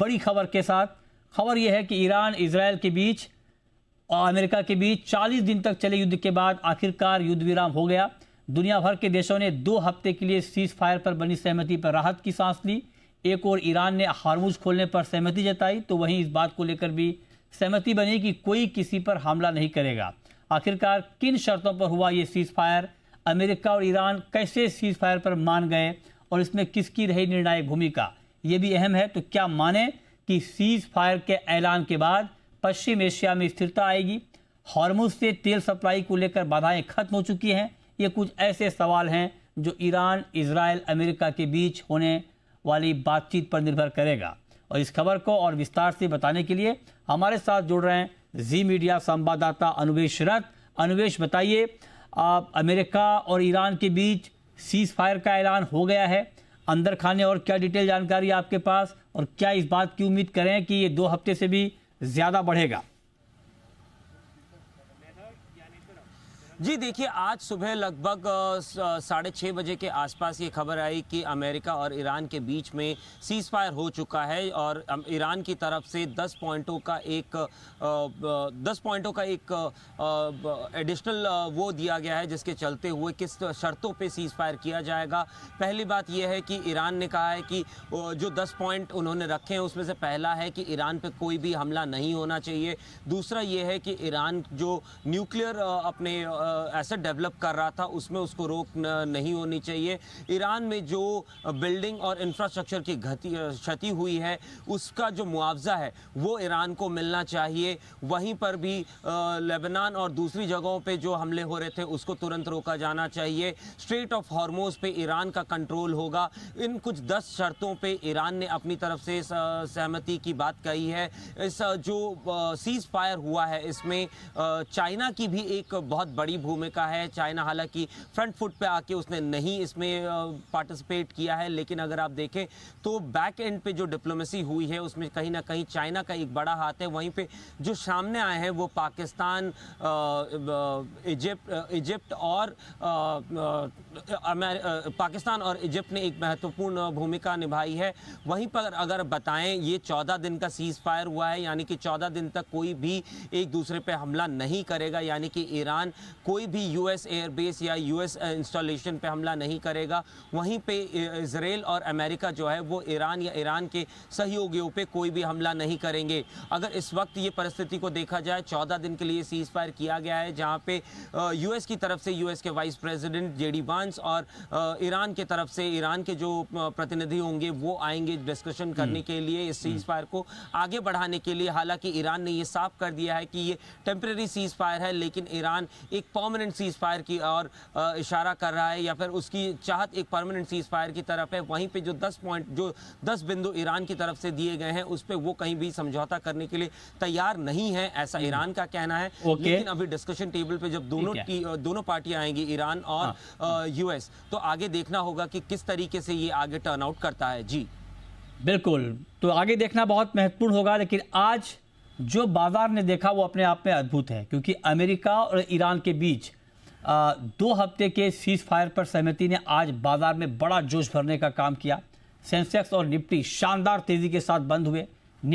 बड़ी खबर के साथ। खबर यह है कि ईरान इजराइल के बीच और अमेरिका के बीच 40 दिन तक चले युद्ध के बाद आखिरकार युद्ध विराम हो गया। दुनिया भर के देशों ने 2 हफ्ते के लिए सीज फायर पर बनी सहमति पर राहत की सांस ली। एक और ईरान ने हार्मुज खोलने पर सहमति जताई, तो वहीं इस बात को लेकर भी सहमति बनी कि कोई किसी पर हमला नहीं करेगा। आखिरकार किन शर्तों पर हुआ ये सीज फायर, अमेरिका और ईरान कैसे सीज फायर पर मान गए और इसमें किसकी रही निर्णायक भूमिका, ये भी अहम है। तो क्या माने कि सीज फायर के ऐलान के बाद पश्चिम एशिया में स्थिरता आएगी, हार्मुज से तेल सप्लाई को लेकर बाधाएं खत्म हो चुकी हैं? ये कुछ ऐसे सवाल हैं जो ईरान, इजराइल, अमेरिका के बीच होने वाली बातचीत पर निर्भर करेगा। और इस खबर को और विस्तार से बताने के लिए हमारे साथ जुड़ रहे हैं जी मीडिया संवाददाता अनुवेश रथ। अनुवेश, बताइए, अमेरिका और ईरान के बीच सीज फायर का ऐलान हो गया है, अंदर खाने और क्या डिटेल जानकारी आपके पास, और क्या इस बात की उम्मीद करें कि ये 2 हफ्ते से भी ज्यादा बढ़ेगा? जी देखिए, आज सुबह लगभग 6:30 बजे के आसपास ये खबर आई कि अमेरिका और ईरान के बीच में सीज फायर हो चुका है और ईरान की तरफ से 10 पॉइंटों का एक एडिशनल वो दिया गया है, जिसके चलते हुए किस शर्तों पे सीज फायर किया जाएगा। पहली बात यह है कि ईरान ने कहा है कि जो 10 पॉइंट उन्होंने रखे हैं उसमें से पहला है कि ईरान पे कोई भी हमला नहीं होना चाहिए। दूसरा ये है कि ईरान जो न्यूक्लियर अपने एसेट डेवलप कर रहा था उसमें उसको रोक नहीं होनी चाहिए। ईरान में जो बिल्डिंग और इंफ्रास्ट्रक्चर की क्षति हुई है उसका जो मुआवजा है वो ईरान को मिलना चाहिए। वहीं पर भी लेबनान और दूसरी जगहों पे जो हमले हो रहे थे उसको तुरंत रोका जाना चाहिए। स्ट्रेट ऑफ हॉर्मुज पे ईरान का कंट्रोल होगा। इन कुछ 10 शर्तों पे ईरान ने अपनी तरफ से सहमति की बात कही है। इस जो सीज फायर हुआ है इसमें चाइना की भी एक बहुत बड़ी भूमिका है। चाइना हालांकि फ्रंट फुट पे आके उसने नहीं इसमें पार्टिसिपेट किया है, लेकिन अगर आप देखें तो बैक एंड पे जो डिप्लोमेसी हुई है उसमें कहीं ना कहीं चाइना का एक बड़ा हाथ है। वहीं पे जो सामने आए हैं वो पाकिस्तान, इजिप्ट और पाकिस्तान और इजिप्ट ने एक महत्वपूर्ण भूमिका निभाई है। वहीं पर अगर बताएं, ये 14 दिन का सीज फायर हुआ है, यानी कि 14 दिन तक कोई भी एक दूसरे पे हमला नहीं करेगा, यानी कि ईरान कोई भी यूएस एयरबेस या यूएस इंस्टॉलेशन पे हमला नहीं करेगा। वहीं पे इजराइल और अमेरिका जो है वो ईरान या ईरान के सहयोगियों पे कोई भी हमला नहीं करेंगे। अगर इस वक्त ये परिस्थिति को देखा जाए, 14 दिन के लिए सीज फायर किया गया है, जहां पे यूएस की तरफ से यूएस के वाइस प्रेसिडेंट जेडी वांस और ईरान की तरफ से ईरान के जो प्रतिनिधि होंगे वो आएंगे डिस्कशन करने के लिए इस सीज फायर को आगे बढ़ाने के लिए। हालांकि ईरान ने ये साफ कर दिया है कि ये टेम्परेरी सीज फायर है, लेकिन ईरान एक परमानेंट सीज फायर की ओर इशारा कर रहा है, या फिर उसकी चाहत एक परमानेंट सीज फायर की तरफ है। वहीं पे जो 10 बिंदु ईरान की तरफ से दिए गए हैं उस पे वो कहीं भी समझौता करने के लिए तैयार नहीं है, ऐसा ईरान का कहना है। लेकिन अभी डिस्कशन टेबल पे जब दोनों पार्टियां आएंगी, ईरान और यूएस, तो आगे देखना होगा कि किस तरीके से ये आगे टर्न आउट करता है। जी बिल्कुल, तो आगे देखना बहुत महत्वपूर्ण होगा। लेकिन आज जो बाजार ने देखा वो अपने आप में अद्भुत है, क्योंकि अमेरिका और ईरान के बीच 2 हफ्ते के सीज फायर पर सहमति ने आज बाजार में बड़ा जोश भरने का काम किया। सेंसेक्स और निफ्टी शानदार तेजी के साथ बंद हुए।